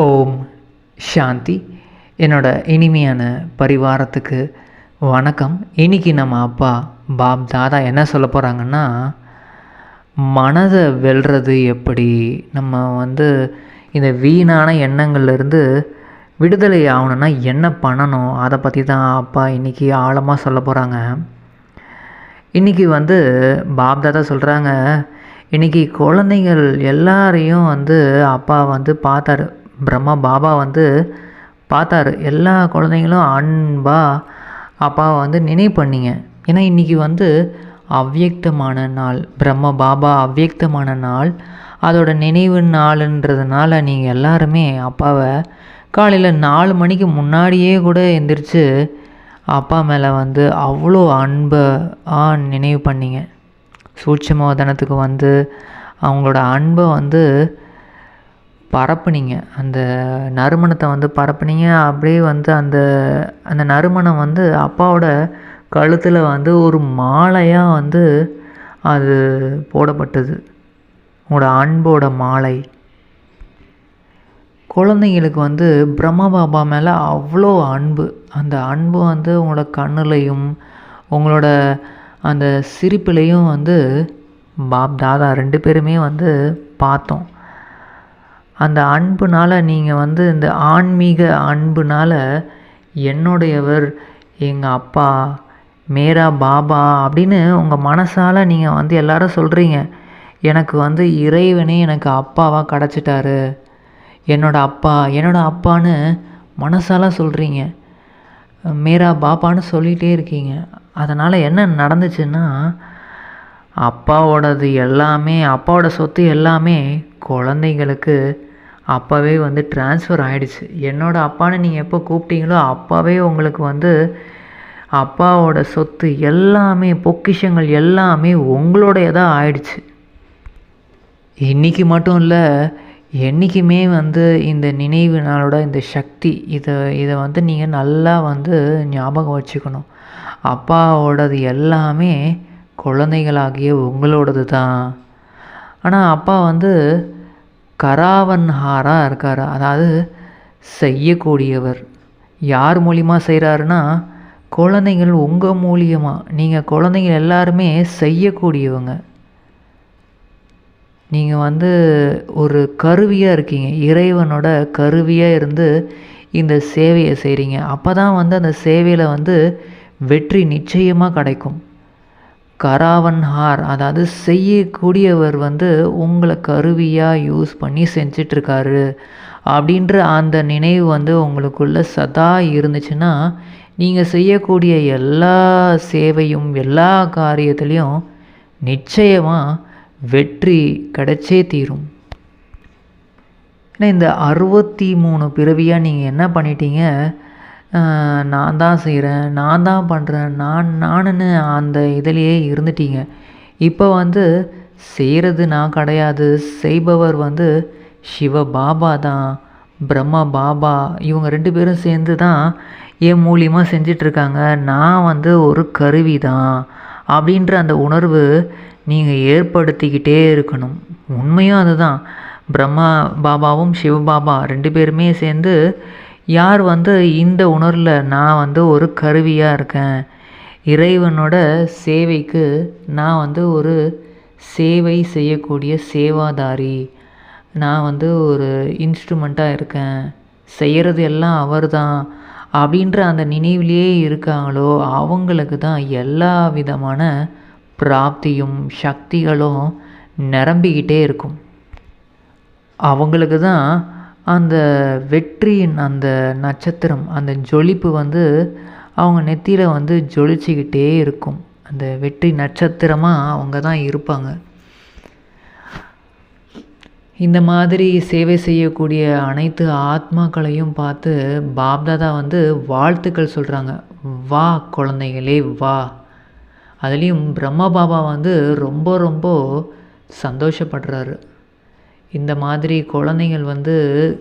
ஓம் சாந்தி. என்னோட இனிமையான பரிவாரத்துக்கு வணக்கம். இன்றைக்கி நம்ம அப்பா பாப் தாதா என்ன சொல்ல போகிறாங்கன்னா, மனதை வெல்றது எப்படி, நம்ம இந்த வீணான எண்ணங்கள்லேருந்து விடுதலை ஆகணுன்னா என்ன பண்ணணும், அதை பற்றி தான் அப்பா இன்றைக்கி ஆழமாக சொல்ல போகிறாங்க. இன்றைக்கி பாப் தாதா சொல்கிறாங்க, இன்றைக்கி குழந்தைகள் எல்லாரையும் அப்பா பார்த்தாரு. பிரம்மா பாபா பார்த்தாரு. எல்லா குழந்தைங்களும் அன்பாக அப்பாவை நினைவு பண்ணிங்க. ஏன்னா இன்றைக்கி அவ்வியக்தமான நாள், பிரம்ம பாபா அவ்வியக்தமான நாள், அதோட நினைவு நாளுன்றதுனால நீங்கள் எல்லாருமே அப்பாவை காலையில் 4 மணிக்கு முன்னாடியே கூட எந்திரிச்சு அப்பா மேலே அவ்வளோ அன்பை நினைவு பண்ணிங்க. சூட்சுமவதனத்துக்கு அவங்களோட அன்பை பரப்புனீங்க. அந்த நறுமணத்தை பரப்புனீங்க. அப்படியே அந்த அந்த நறுமணம் அப்பாவோட கழுத்தில் ஒரு மாலையாக அது போடப்பட்டது. உங்களோட அன்போட மாலை. குழந்தைங்களுக்கு பிரம்மா பாபா மேலே அவ்வளோ அன்பு. அந்த அன்பு உங்களோட கண்ணுலையும் உங்களோட அந்த சிரிப்புலையும் பாப் தாதா 2 பேருமே பார்த்தோம். அந்த அன்புனால் நீங்கள் இந்த ஆன்மீக அன்புனால் என்னுடையவர், எங்கள் அப்பா, மேரா பாபா அப்படின்னு உங்கள் மனசால் நீங்கள் எல்லாரும் சொல்கிறீங்க. எனக்கு இறைவனே எனக்கு அப்பாவாக கிடச்சிட்டாரு, என்னோட அப்பான்னு மனசால் சொல்கிறீங்க. மேரா பாப்பான்னு சொல்லிகிட்டே இருக்கீங்க. அதனால் என்ன நடந்துச்சுன்னா, அப்பாவோடது எல்லாமே, அப்பாவோட சொத்து எல்லாமே குழந்தைங்களுக்கு அப்போவே ட்ரான்ஸ்ஃபர் ஆகிடுச்சு. என்னோட அப்பான்னு நீங்கள் எப்போ கூப்பிட்டீங்களோ அப்போவே உங்களுக்கு அப்பாவோட சொத்து எல்லாமே, பொக்கிஷங்கள் எல்லாமே உங்களோடையதாக ஆயிடுச்சு. இன்றைக்கி மட்டும் இல்லை, என்றைக்குமே இந்த நினைவு நாளோட இந்த சக்தி இதை நீங்கள் நல்லா ஞாபகம் வச்சுக்கணும். அப்பாவோடது எல்லாமே குழந்தைகளாகிய உங்களோடது தான். ஆனால் அப்பா கராவன்ஹாராக இருக்கார். அதாவது செய்யக்கூடியவர். யார் மூலிமா செய்கிறாருன்னா, குழந்தைகள் உங்கள் மூலியமாக. நீங்கள் குழந்தைகள் எல்லாருமே செய்யக்கூடியவங்க. நீங்கள் ஒரு கருவியாக இருக்கீங்க. இறைவனோட கருவியாக இருந்து இந்த சேவையை செய்கிறீங்க. அப்போ தான் அந்த சேவையில் வெற்றி நிச்சயமாக கிடைக்கும். கராவன்ஹார், அதாவது செய்யக்கூடியவர் உங்களை கருவியாக யூஸ் பண்ணி செஞ்சிட்ருக்காரு அப்படின்ற அந்த நினைவு உங்களுக்குள்ளே சதா இருந்துச்சுன்னா, நீங்கள் செய்யக்கூடிய எல்லா சேவையும் எல்லா காரியத்துலேயும் நிச்சயமாக வெற்றி கிடைச்சே தீரும். ஏன்னா இந்த 63 பிறவியாக நீங்கள் என்ன பண்ணிட்டீங்க, நான் தான் செய்கிறேன், நான் தான் பண்ணுறேன், நானுன்னு அந்த இதிலையே இருந்துட்டீங்க. இப்போ செய்கிறது நான் கிடையாது, செய்பவர் சிவ பாபா தான், பிரம்மா பாபா. இவங்க 2 பேரும் சேர்ந்து தான் என் மூலியமாக செஞ்சிட்ருக்காங்க. நான் ஒரு கருவி தான் அப்படின்ற அந்த உணர்வு நீங்கள் ஏற்படுத்திக்கிட்டே இருக்கணும். உண்மையும் அதுதான். பிரம்மா பாபாவும் சிவபாபா 2 பேருமே சேர்ந்து யார் இந்த உணர்வில் நான் ஒரு கருவியாக இருக்கேன், இறைவனோட சேவைக்கு நான் ஒரு சேவை செய்யக்கூடிய சேவாதாரி, நான் ஒரு இன்ஸ்ட்ருமெண்ட்டாக இருக்கேன், செய்கிறது எல்லாம் அவர் தான் அப்படின்ற அந்த நினைவிலேயே இருக்காங்களோ அவங்களுக்கு தான் எல்லா விதமான பிராப்தியும் சக்திகளும் நிரம்பிக்கிட்டே இருக்கும். அவங்களுக்கு தான் அந்த வெற்றியின் அந்த நட்சத்திரம், அந்த ஜொலிப்பு அவங்க நெத்தியில் ஜொலிச்சுக்கிட்டே இருக்கும். அந்த வெற்றி நட்சத்திரமாக அவங்க தான் இருப்பாங்க. இந்த மாதிரி சேவை செய்யக்கூடிய அனைத்து ஆத்மாக்களையும் பார்த்து பாப்தாதா வாழ்த்துக்கள் சொல்கிறாங்க. வா குழந்தைகளே வா. அதுலேயும் பிரம்மா பாபா ரொம்ப ரொம்ப சந்தோஷப்படுறாரு. இந்த மாதிரி குழந்தைகள்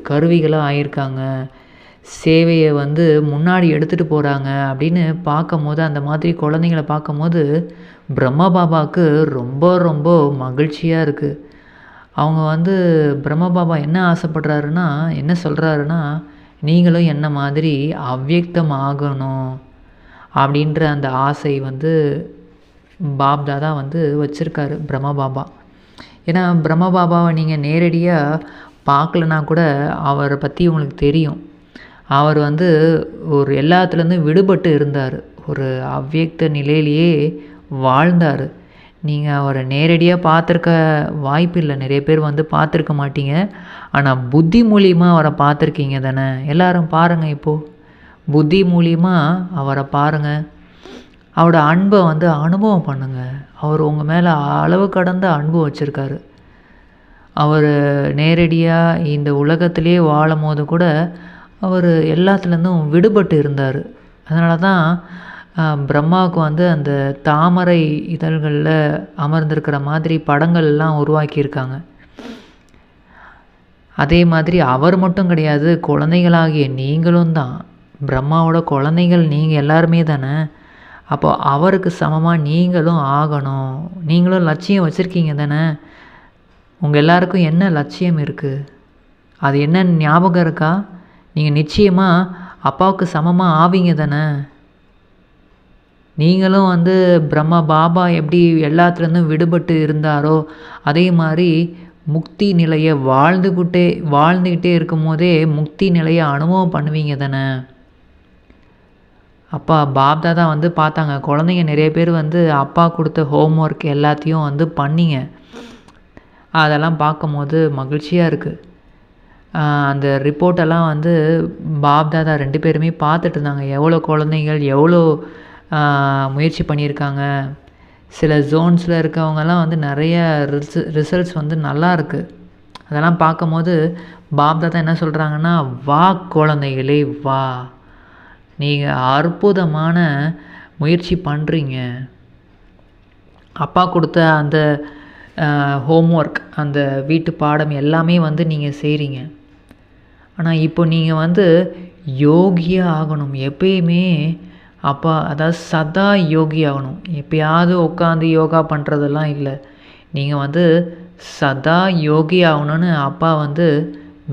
கருவிகளாக ஆயிருக்காங்க, சேவையை முன்னாடி எடுத்துகிட்டு போகிறாங்க அப்படின்னு பார்க்கும்போது, அந்த மாதிரி குழந்தைங்களை பார்க்கும்போது பிரம்மா பாபாவுக்கு ரொம்ப ரொம்ப மகிழ்ச்சியாக இருக்குது. அவங்க வந்து பிரம்ம பாபா என்ன ஆசைப்படுறாருன்னா, என்ன சொல்கிறாருன்னா, நீங்களும் என்ன மாதிரி அவ்யக்தம் ஆகணும் அப்படின்ற அந்த ஆசை வந்து பாப்தாதா வந்து வச்சுருக்காரு பிரம்ம பாபா. ஏன்னா பிரம்ம பாபாவை நீங்கள் நேரடியாக பார்க்கலனா கூட அவரை பற்றி உங்களுக்கு தெரியும். அவர் வந்து ஒரு எல்லாத்துலேருந்து விடுபட்டு இருந்தார். ஒரு அவ்யக்த நிலையிலேயே வாழ்ந்தார். நீங்கள் அவரை நேரடியாக பார்த்துருக்க வாய்ப்பு இல்லை. நிறைய பேர் வந்து பார்த்துருக்க மாட்டீங்க. ஆனால் புத்தி மூலியமாக அவரை பார்த்துருக்கீங்க தானே. எல்லாரும் பாருங்கள், இப்போது புத்தி மூலியமாக அவரை பாருங்கள். அவரோட அன்பை வந்து அனுபவம் பண்ணுங்கள். அவர் உங்கள் மேலே அளவு கடந்த அன்பு வச்சுருக்காரு. அவர் நேரடியாக இந்த உலகத்திலே வாழும் போது கூட அவர் எல்லாத்துலேருந்தும் விடுபட்டு இருந்தார். அதனால தான் பிரம்மாவுக்கு வந்து அந்த தாமரை இதழ்களில் அமர்ந்திருக்கிற மாதிரி படங்கள்லாம் உருவாக்கியிருக்காங்க. அதே மாதிரி அவர் மட்டும் கிடையாது, குழந்தைகளாகிய நீங்களும் தான். பிரம்மாவோட குழந்தைகள் நீங்கள் எல்லாருமே தானே. அப்போ அவருக்கு சமமாக நீங்களும் ஆகணும். நீங்களும் லட்சியம் வச்சுருக்கீங்க தானே. உங்கள் எல்லாருக்கும் என்ன லட்சியம் இருக்குது, அது என்னன்னு ஞாபகம் இருக்கா? நீங்கள் நிச்சயமாக அப்பாவுக்கு சமமாக ஆவீங்க தானே. நீங்களும் வந்து பிரம்ம பாபா எப்படி எல்லாத்துலேருந்தும் விடுபட்டு இருந்தாரோ அதே மாதிரி முக்தி நிலையை வாழ்ந்துக்கிட்டே இருக்கும் போதே முக்தி நிலையை அனுபவம் பண்ணுவீங்க தானே. அப்பா பாப்தாதா வந்து பார்த்தாங்க, குழந்தைங்க நிறைய பேர் வந்து அப்பா கொடுத்த ஹோம்ஒர்க் எல்லாத்தையும் வந்து பண்ணிங்க. அதெல்லாம் பார்க்கும்போது மகிழ்ச்சியாக இருக்குது. அந்த ரிப்போர்ட்டெல்லாம் வந்து பாப்தாதா 2 பேருமே பார்த்துட்டு இருந்தாங்க. எவ்வளோ குழந்தைகள் எவ்வளோ முயற்சி பண்ணியிருக்காங்க. சில ஜோன்ஸில் இருக்கவங்கெல்லாம் வந்து நிறைய ரிசல்ட்ஸ் வந்து நல்லா இருக்குது. அதெல்லாம் பார்க்கும்போது பாப்தாதா என்ன சொல்கிறாங்கன்னா, வா குழந்தைகளே வா, நீங்கள் அற்புதமான முயற்சி பண்ணுறீங்க. அப்பா கொடுத்த அந்த ஹோம்ஒர்க், அந்த வீட்டு பாடம் எல்லாமே வந்து நீங்கள் செய்கிறீங்க. ஆனால் இப்போ நீங்கள் வந்து யோகியாக ஆகணும். எப்பயுமே அப்பா அதாவது சதா யோகி ஆகணும். எப்பயாவது உட்காந்து யோகா பண்ணுறதெல்லாம் இல்லை. நீங்கள் வந்து சதா யோகி ஆகணும்னு அப்பா வந்து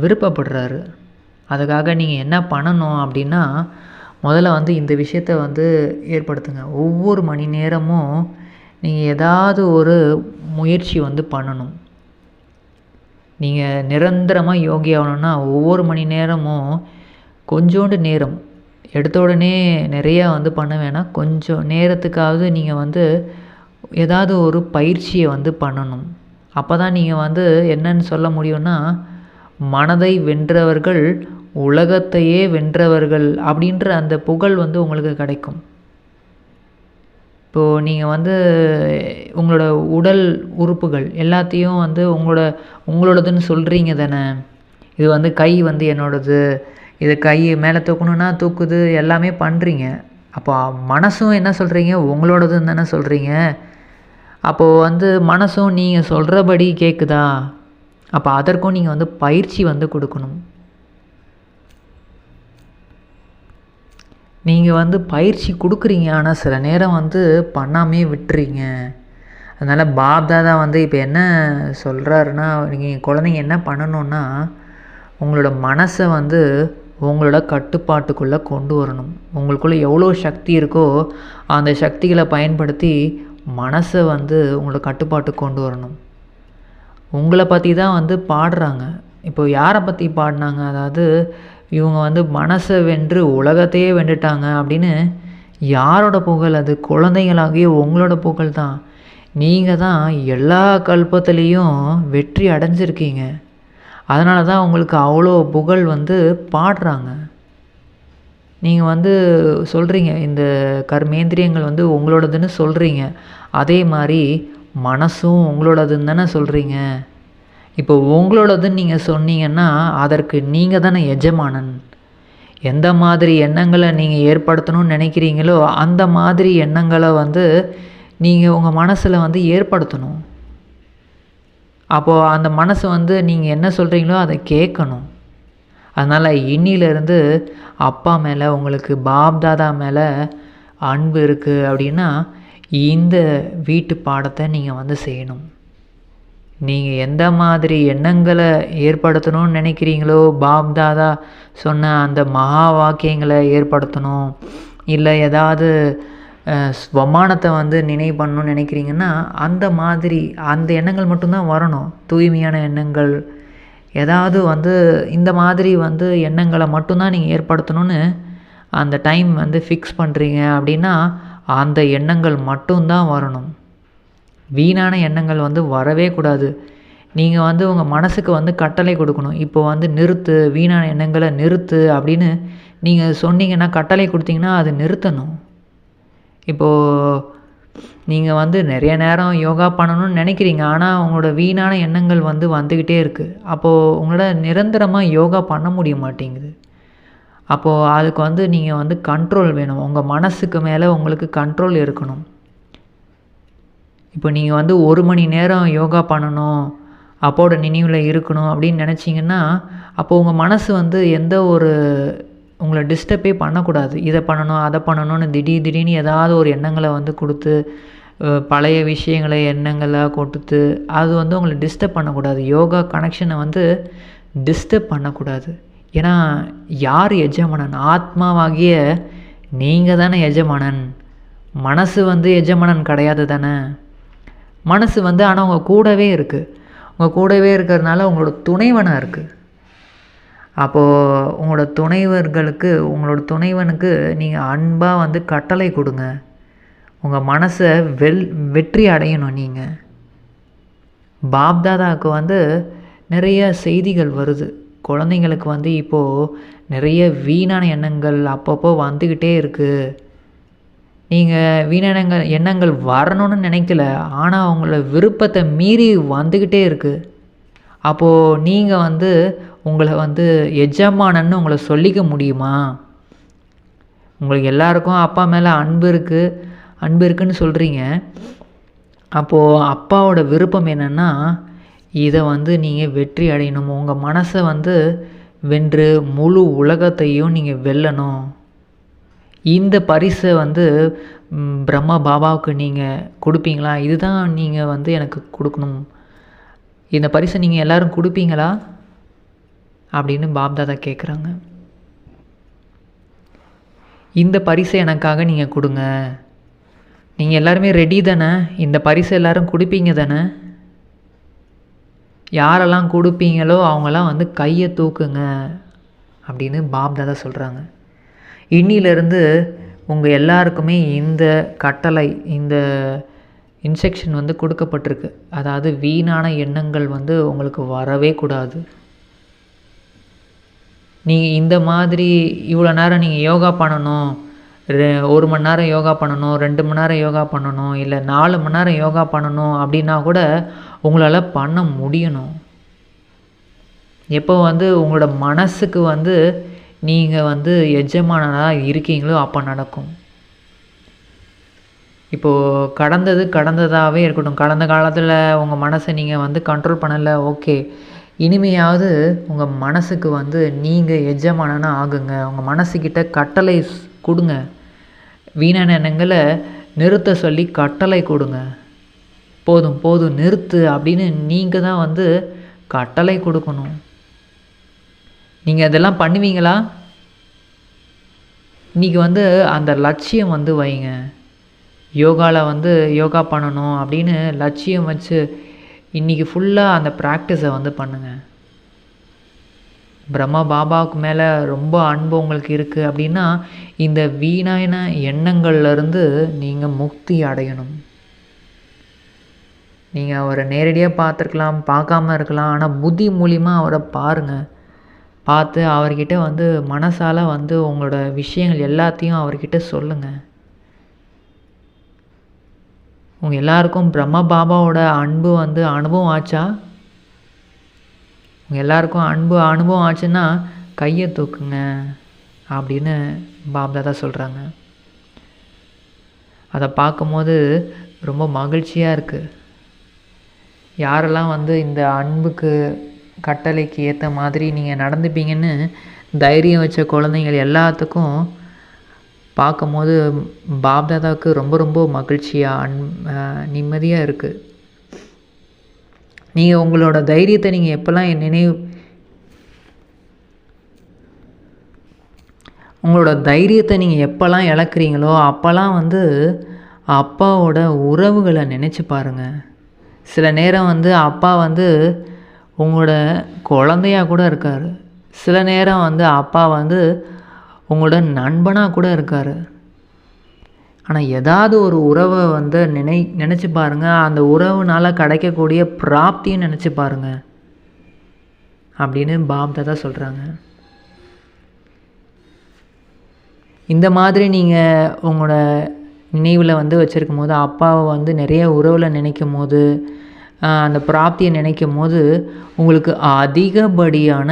விருப்பப்படுறாரு. அதுக்காக நீங்கள் என்ன பண்ணணும் அப்படின்னா, முதல்ல வந்து இந்த விஷயத்தை வந்து ஏற்படுத்துங்க. ஒவ்வொரு மணி நேரமும் நீங்கள் ஏதாவது ஒரு முயற்சி வந்து பண்ணணும். நீங்கள் நிரந்தரமாக யோகி ஆகணுன்னா ஒவ்வொரு மணி நேரமும் கொஞ்சோண்டு நேரம், எடுத்த உடனே நிறையா வந்து பண்ண வேணாம். கொஞ்சம் நேரத்துக்காவது நீங்கள் வந்து ஏதாவது ஒரு பயிற்சியை வந்து பண்ணணும். அப்போ தான் நீங்கள் வந்து என்னன்னு சொல்ல முடியும்னா, மனதை வென்றவர்கள் உலகத்தையே வென்றவர்கள் அப்படின்ற அந்த புகழ் வந்து உங்களுக்கு கிடைக்கும். இப்போது நீங்கள் வந்து உங்களோட உடல் உறுப்புகள் எல்லாத்தையும் வந்து உங்களோடதுன்னு சொல்கிறீங்க தானே. இது வந்து கை வந்து என்னோடது, இது கை மேலே தூக்கணுன்னா தூக்குது, எல்லாமே பண்ணுறீங்க. அப்போ மனசும் என்ன சொல்கிறீங்க, உங்களோடதுன்னு தானே சொல்கிறீங்க. அப்போது வந்து மனசும் நீங்கள் சொல்கிறபடி கேட்குதா? அப்போ அதற்கும் நீங்கள் வந்து பயிற்சி வந்து கொடுக்கணும். நீங்கள் வந்து பயிற்சி கொடுக்குறீங்க, ஆனால் சில நேரம் வந்து பண்ணாமே விட்டுறீங்க. அதனால் பாப்தாதா வந்து இப்போ என்ன சொல்கிறாருன்னா, நீங்கள் குழந்தைங்க என்ன பண்ணணுன்னா, உங்களோட மனசை வந்து உங்களோட கட்டுப்பாட்டுக்குள்ளே கொண்டு வரணும். உங்களுக்குள்ளே எவ்வளோ சக்தி இருக்கோ அந்த சக்திகளை பயன்படுத்தி மனசை வந்து உங்களோட கட்டுப்பாட்டுக்கு கொண்டு வரணும். உங்களை பற்றி தான் வந்து பாடுறாங்க. இப்போ யாரை பற்றி பாடினாங்க, அதாவது இவங்க வந்து மனசை வென்று உலகத்தையே வென்றுட்டாங்க அப்படின்னு யாரோட புகழ் அது? குழந்தைங்களாகிய உங்களோட புகழ் தான். நீங்கள் தான் எல்லா கல்பத்துலேயும் வெற்றி அடைஞ்சிருக்கீங்க. அதனால தான் உங்களுக்கு அவ்வளோ புகழ் வந்து பாடுறாங்க. நீங்கள் வந்து சொல்கிறீங்க இந்த கர்மேந்திரியங்கள் வந்து உங்களோடதுன்னு சொல்கிறீங்க. அதே மாதிரி மனசும் உங்களோடதுன்னு தானே சொல்கிறீங்க. இப்போ உங்களோடதுன்னு நீங்கள் சொன்னீங்கன்னா அதற்கு நீங்கள் தானே எஜமானன். எந்த மாதிரி எண்ணங்களை நீங்கள் ஏற்படுத்தணும்னு நினைக்கிறீங்களோ அந்த மாதிரி எண்ணங்களை வந்து நீங்கள் உங்கள் மனசில் வந்து ஏற்படுத்தணும். அப்போது அந்த மனசு வந்து நீங்கள் என்ன சொல்கிறீங்களோ அதை கேட்கணும். அதனால் இன்னிலேருந்து அப்பா மேலே உங்களுக்கு பாப்தாதா மேலே அன்பு இருக்குது அப்படின்னா இந்த வீட்டு பாடத்தை நீங்கள் வந்து செய்யணும். நீங்கள் எந்த மாதிரி எண்ணங்களை ஏற்படுத்தணும்னு நினைக்கிறீங்களோ, பாப் தாதா சொன்ன அந்த மகா வாக்கியங்களை ஏற்படுத்தணும், இல்லை ஏதாவது ஸ்வமானத்தை வந்து நினைவு பண்ணணும்னு நினைக்கிறீங்கன்னா, அந்த மாதிரி அந்த எண்ணங்கள் மட்டும்தான் வரணும். தூய்மையான எண்ணங்கள் ஏதாவது வந்து இந்த மாதிரி வந்து எண்ணங்களை மட்டும்தான் நீங்கள் ஏற்படுத்தணும்னு அந்த டைம் வந்து ஃபிக்ஸ் பண்ணுறீங்க அப்படின்னா, அந்த எண்ணங்கள் மட்டும்தான் வரணும். வீணான எண்ணங்கள் வந்து வரவே கூடாது. நீங்கள் வந்து உங்கள் மனசுக்கு வந்து கட்டளை கொடுக்கணும். இப்போ வந்து நிறுத்து, வீணான எண்ணங்களை நிறுத்து அப்படின்னு நீங்கள் சொன்னீங்கன்னா, கட்டளை கொடுத்தீங்கன்னா அது நிறுத்தணும். இப்போது நீங்கள் வந்து நிறைய நேரம் யோகா பண்ணணும்னு நினைக்கிறீங்க, ஆனால் உங்களோட வீணான எண்ணங்கள் வந்து வந்துக்கிட்டே இருக்குது. அப்போது உங்களோட நிரந்தரமாக யோகா பண்ண முடிய மாட்டேங்குது. அப்போது அதுக்கு வந்து நீங்கள் வந்து கண்ட்ரோல் வேணும். உங்கள் மனசுக்கு மேலே உங்களுக்கு கண்ட்ரோல் இருக்கணும். இப்போ நீங்கள் வந்து 1 மணி நேரம் யோகா பண்ணணும், அப்போட நினைவில் இருக்கணும் அப்படின்னு நினச்சிங்கன்னா, அப்போது உங்கள் மனசு வந்து எந்த ஒரு உங்களை டிஸ்டர்பே பண்ணக்கூடாது. இதை பண்ணணும், அதை பண்ணணும்னு திடீர்னு ஏதாவது ஒரு எண்ணங்களை வந்து கொடுத்து, பழைய விஷயங்களை எண்ணங்களாக கொடுத்து, அது வந்து உங்களை டிஸ்டர்ப் பண்ணக்கூடாது. யோகா கனெக்ஷனை வந்து டிஸ்டர்ப் பண்ணக்கூடாது. ஏன்னா யார் எஜமானன்? ஆத்மாவாகிய நீங்கள் தானே எஜமானன். மனசு வந்து எஜமானன் கிடையாது தானே. மனசு வந்து ஆனால் உங்கள் கூடவே இருக்குது. உங்கள் கூடவே இருக்கிறதுனால உங்களோட துணைவனாக இருக்குது. அப்போது உங்களோட துணைவனுக்கு நீங்கள் அன்பாக வந்து கட்டளை கொடுங்க. உங்கள் மனசை வெற்றி அடையணும். நீங்கள் பாப்தாதாவுக்கு வந்து நிறைய செய்திகள் வருது. குழந்தைங்களுக்கு வந்து இப்போது நிறைய வீணான எண்ணங்கள் அப்பப்போ வந்துக்கிட்டே இருக்குது. நீங்கள் வீணான எண்ணங்கள் வரணும்னு நினைக்கல, ஆனால் அவங்கள விருப்பத்தை மீறி வந்துக்கிட்டே இருக்குது. அப்போது நீங்கள் வந்து உங்களை வந்து எஜமானன்னு உங்களை சொல்லிக்க முடியுமா? உங்களுக்கு எல்லாருக்கும் அப்பா மேலே அன்பு இருக்குன்னு சொல்கிறீங்க. அப்போது அப்பாவோட விருப்பம் என்னென்னா, இதை வந்து நீங்கள் வெற்றி அடையணும். உங்கள் மனசை வந்து வென்று முழு உலகத்தையும் நீங்கள் வெல்லணும். இந்த பரிசை வந்து பிரம்மா பாபாவுக்கு நீங்கள் கொடுப்பீங்களா? இதுதான் நீங்கள் வந்து எனக்கு கொடுக்கணும். இந்த பரிசை நீங்கள் எல்லோரும் கொடுப்பீங்களா அப்படின்னு பாப்தாதா கேட்குறாங்க. இந்த பரிசை எனக்காக நீங்கள் கொடுங்க. நீங்கள் எல்லாருமே ரெடி தானே? இந்த பரிசை எல்லோரும் கொடுப்பீங்க தானே? யாரெல்லாம் கொடுப்பீங்களோ அவங்களாம் வந்து கையை தூக்குங்க அப்படின்னு பாப்தாதா சொல்கிறாங்க. இன்னிலிருந்து உங்கள் எல்லாருக்குமே இந்த கட்டளை, இந்த இன்ஸ்ட்ரக்ஷன் வந்து கொடுக்கப்பட்டிருக்கு. அதாவது வீணான எண்ணங்கள் வந்து உங்களுக்கு வரவே கூடாது. நீங்கள் இந்த மாதிரி இவ்வளோ நேரம் நீங்கள் யோகா பண்ணணும், 1 மணி நேரம் யோகா பண்ணணும், 2 மணி நேரம் யோகா பண்ணணும், இல்லை 4 மணி நேரம் யோகா பண்ணணும் அப்படின்னா கூட உங்களால் பண்ண முடியணும். எப்போ வந்து உங்களோட மனசுக்கு வந்து நீங்கள் வந்து எஜமானராக இருக்கீங்களோ அப்போ நடக்கும். இப்போது கடந்ததாகவே இருக்கட்டும். கடந்த காலத்தில் உங்கள் மனசை நீங்கள் வந்து கண்ட்ரோல் பண்ணலை, ஓகே. இனிமையாவது உங்கள் மனசுக்கு வந்து நீங்கள் எஜமானனாக ஆகுங்க. உங்கள் மனசுக்கிட்ட கட்டளை கொடுங்க. வீணான எண்ணங்களை நிறுத்த சொல்லி கட்டளை கொடுங்க. போதும் நிறுத்து அப்படின்னு நீங்கள் தான் வந்து கட்டளை கொடுக்கணும். நீங்கள் அதெல்லாம் பண்ணுவீங்களா? இன்றைக்கி வந்து அந்த லட்சியம் வந்து வைங்க. யோகாவில் வந்து யோகா பண்ணணும் அப்படின்னு லட்சியம் வச்சு இன்றைக்கி ஃபுல்லாக அந்த ப்ராக்டிஸை வந்து பண்ணுங்கள். பிரம்மா பாபாவுக்கு மேலே ரொம்ப அன்பு உங்களுக்கு இருக்குது அப்படின்னா இந்த வீணான எண்ணங்கள்லேருந்து நீங்கள் முக்தி அடையணும். நீங்கள் அவரை நேரடியாக பார்த்துருக்கலாம், பார்க்காம இருக்கலாம், ஆனால் புத்தி மூலியமாக அவரை பாருங்கள். பார்த்து அவர்கிட்ட வந்து மனசால் வந்து உங்களோட விஷயங்கள் எல்லாத்தையும் அவர்கிட்ட சொல்லுங்கள். உங்கள் எல்லாருக்கும் பிரம்மா பாபாவோட அன்பு வந்து அனுபவம் ஆச்சா? உங்கள் எல்லாருக்கும் அனுபவம் ஆச்சுன்னா கையை தூக்குங்க அப்படின்னு பாப்தாதா சொல்கிறாங்க. அதை பார்க்கும்போது ரொம்ப மகிழ்ச்சியாக இருக்குது. யாரெல்லாம் வந்து இந்த அன்புக்கு கட்டளைக்கு ஏற்ற மாதிரி நீங்கள் நடந்துப்பீங்கன்னு தைரியம் வச்ச குழந்தைங்கள் எல்லாத்துக்கும் பார்க்கும்போது பாப்தாதாவுக்கு ரொம்ப ரொம்ப மகிழ்ச்சியாக நிம்மதியாக இருக்குது. நீங்கள் உங்களோட தைரியத்தை நீங்கள் எப்போல்லாம் உங்களோட தைரியத்தை நீங்கள் எப்போல்லாம் இழக்கிறீங்களோ அப்போல்லாம் வந்து அப்பாவோட உறவுகளை நினச்சி பாருங்கள். சில நேரம் வந்து அப்பா வந்து உங்களோட குழந்தையாக கூட இருக்கார். சில நேரம் வந்து அப்பா வந்து உங்களோட நண்பனாக கூட இருக்கார். ஆனால் ஏதாவது ஒரு உறவை வந்து நினச்சி பாருங்கள். அந்த உறவுனால் கிடைக்கக்கூடிய பிராப்தியும் நினச்சி பாருங்கள் அப்படின்னு பாப்தாதா சொல்கிறாங்க. இந்த மாதிரி நீங்கள் உங்களோட நினைவில் வந்து வச்சுருக்கும் போது, அப்பாவை வந்து நிறைய உறவில் நினைக்கும் போது, அந்த பிராப்தியை நினைக்கும் போது உங்களுக்கு அதிகப்படியான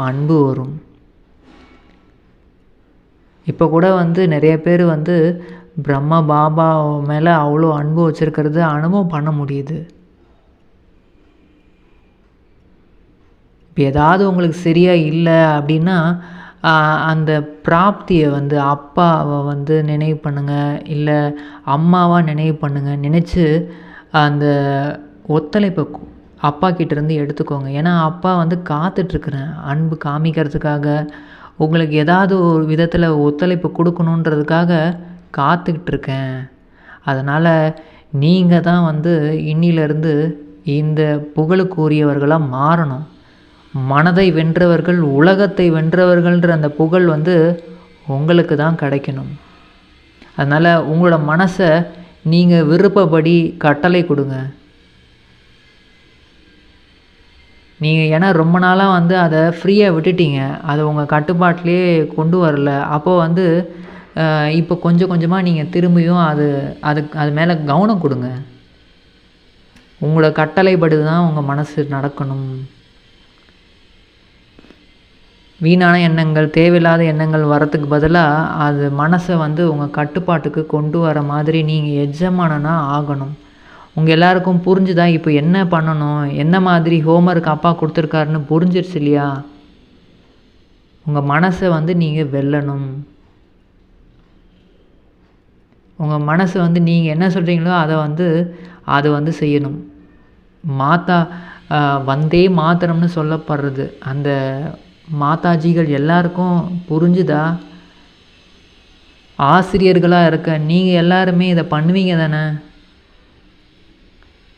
அன்பு வரும். இப்போ கூட வந்து நிறைய பேர் வந்து பிரம்மா பாபா மேலே அவ்வளோ அன்பு வச்சுருக்கிறது அனுபவம் பண்ண முடியுது. இப்போ ஏதாவது உங்களுக்கு சரியாக இல்லை அப்படின்னா அந்த பிராப்தியை வந்து அப்பாவை வந்து நினைவு பண்ணுங்கள், இல்லை அம்மாவாக நினைவு பண்ணுங்கள். நினச்சி அந்த ஒத்துழைப்பை அப்பா கிட்டேருந்து எடுத்துக்கோங்க. ஏன்னா அப்பா வந்து காத்துட்ருக்குறேன் அன்பு காமிக்கிறதுக்காக, உங்களுக்கு ஏதாவது ஒரு விதத்தில் ஒத்துழைப்பு கொடுக்கணுன்றதுக்காக காத்துக்கிட்டுருக்கேன். அதனால் நீங்கள் தான் வந்து இன்னிலிருந்து இந்த புகழுக்குரியவர்களாக மாறணும். மனதை வென்றவர்கள் உலகத்தை வென்றவர்கள்ன்ற அந்த புகழ் வந்து உங்களுக்கு தான் கிடைக்கணும். அதனால் உங்களோட மனசை நீங்கள் விருப்பப்படி கட்டளை கொடுங்க. நீங்கள் ஏன்னா ரொம்ப நாளாக வந்து அதை ஃப்ரீயாக விட்டுட்டீங்க, அதை உங்கள் கட்டுப்பாட்டிலே கொண்டு வரல. அப்போது வந்து இப்போ கொஞ்சம் கொஞ்சமாக நீங்கள் திரும்பியும் அது மேலே கவனம் கொடுங்க. உங்களோட கட்டளைப்படி தான் உங்கள் மனசு நடக்கணும். வீணான எண்ணங்கள், தேவையில்லாத எண்ணங்கள் வரத்துக்கு பதிலாக அது மனசை வந்து உங்கள் கட்டுப்பாட்டுக்கு கொண்டு வர மாதிரி நீங்கள் எஜமானனாக ஆகணும். உங்கள் எல்லாருக்கும் புரிஞ்சுதா இப்போ என்ன பண்ணணும், என்ன மாதிரி ஹோம்ஒர்க் அப்பா கொடுத்துருக்காருன்னு புரிஞ்சிருச்சு இல்லையா? உங்கள் மனசை வந்து நீங்கள் வெல்லணும். உங்கள் மனசை வந்து நீங்கள் என்ன சொல்கிறீங்களோ அதை வந்து செய்யணும். வந்தே மாத்திரம்னு சொல்லப்படுறது அந்த மாதாஜிகள் எல்லாருக்கும் புரிஞ்சுதா? ஆசிரியர்களாக இருக்க நீங்கள் எல்லாருமே இதை பண்ணுவீங்க தானே?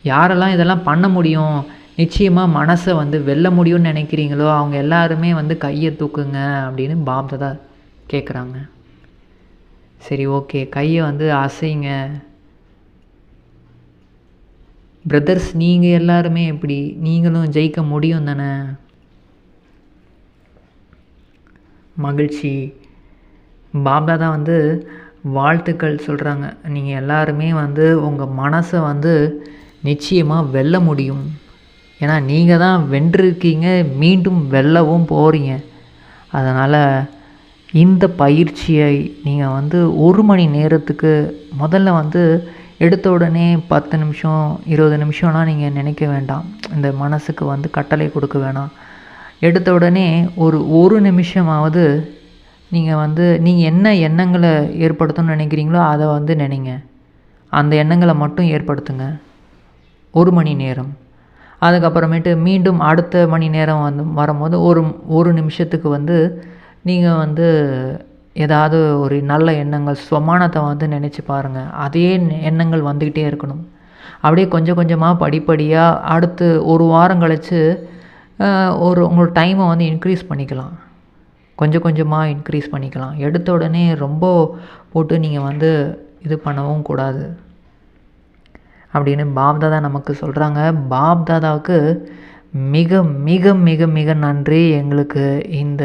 யாரெல்லாம் இதெல்லாம் பண்ண முடியும், நிச்சயமாக மனசை வந்து வெல்ல முடியும்னு நினைக்கிறீங்களோ அவங்க எல்லாருமே வந்து கையை தூக்குங்க அப்படின்னு பாப்தாதா கேட்குறாங்க. சரி, ஓகே, கையை வந்து அசைங்க. பிரதர்ஸ், நீங்கள் எல்லாருமே எப்படி, நீங்களும் ஜெயிக்க முடியும் தானே? மகிழ்ச்சி. பாப்தாதா வந்து வாழ்த்துக்கள் சொல்கிறாங்க. நீங்கள் எல்லாருமே வந்து உங்கள் மனசை வந்து நிச்சயமாக வெல்ல முடியும். ஏன்னா நீங்கள் தான் வென்றிருக்கீங்க, மீண்டும் வெல்லவும் போகிறீங்க. அதனால் இந்த பயிற்சியை நீங்கள் வந்து 1 மணி நேரத்துக்கு முதல்ல வந்து எடுத்த உடனே 10 நிமிஷம் 20 நிமிஷம்லாம் நீங்கள் நினைக்க வேண்டாம். இந்த மனசுக்கு வந்து கட்டளை கொடுக்க வேணாம். எடுத்த உடனே ஒரு நிமிஷமாவது நீங்கள் என்ன எண்ணங்களை ஏற்படுத்தணும்னு நினைக்கிறீங்களோ அதை வந்து நினைங்க. அந்த எண்ணங்களை மட்டும் ஏற்படுத்துங்க 1 மணி நேரம். அதுக்கப்புறமேட்டு மீண்டும் அடுத்த மணி நேரம் வரும்போது ஒரு நிமிஷத்துக்கு வந்து நீங்கள் வந்து ஏதாவது ஒரு நல்ல எண்ணங்கள், ஸ்வமானத்தை வந்து நினச்சி பாருங்கள். அதே எண்ணங்கள் வந்துக்கிட்டே இருக்கணும். அப்படியே கொஞ்சம் கொஞ்சமாக படிப்படியாக அடுத்து 1 வாரம் கழித்து உங்களோட டைமை வந்து இன்க்ரீஸ் பண்ணிக்கலாம். கொஞ்சம் கொஞ்சமாக இன்க்ரீஸ் பண்ணிக்கலாம். எடுத்த உடனே ரொம்ப போட்டு நீங்கள் வந்து இது பண்ணவும் கூடாது அப்படின்னு பாப்தாதா நமக்கு சொல்கிறாங்க. பாப்தாதாவுக்கு மிக மிக மிக மிக நன்றி. எங்களுக்கு இந்த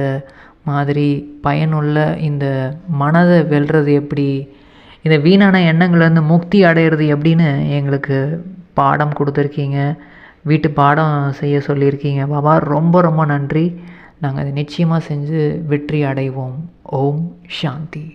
மாதிரி பயனுள்ள இந்த மனதை வெல்றது எப்படி, இந்த வீணான எண்ணங்கள்லேருந்து முக்தி அடையிறது எப்படின்னு எங்களுக்கு பாடம் கொடுத்துருக்கீங்க, வீட்டு பாடம் செய்ய சொல்லியிருக்கீங்க. பாபா, ரொம்ப ரொம்ப நன்றி. நாங்கள் அதை நிச்சயமாக செஞ்சு வெற்றி அடைவோம். ஓம் சாந்தி.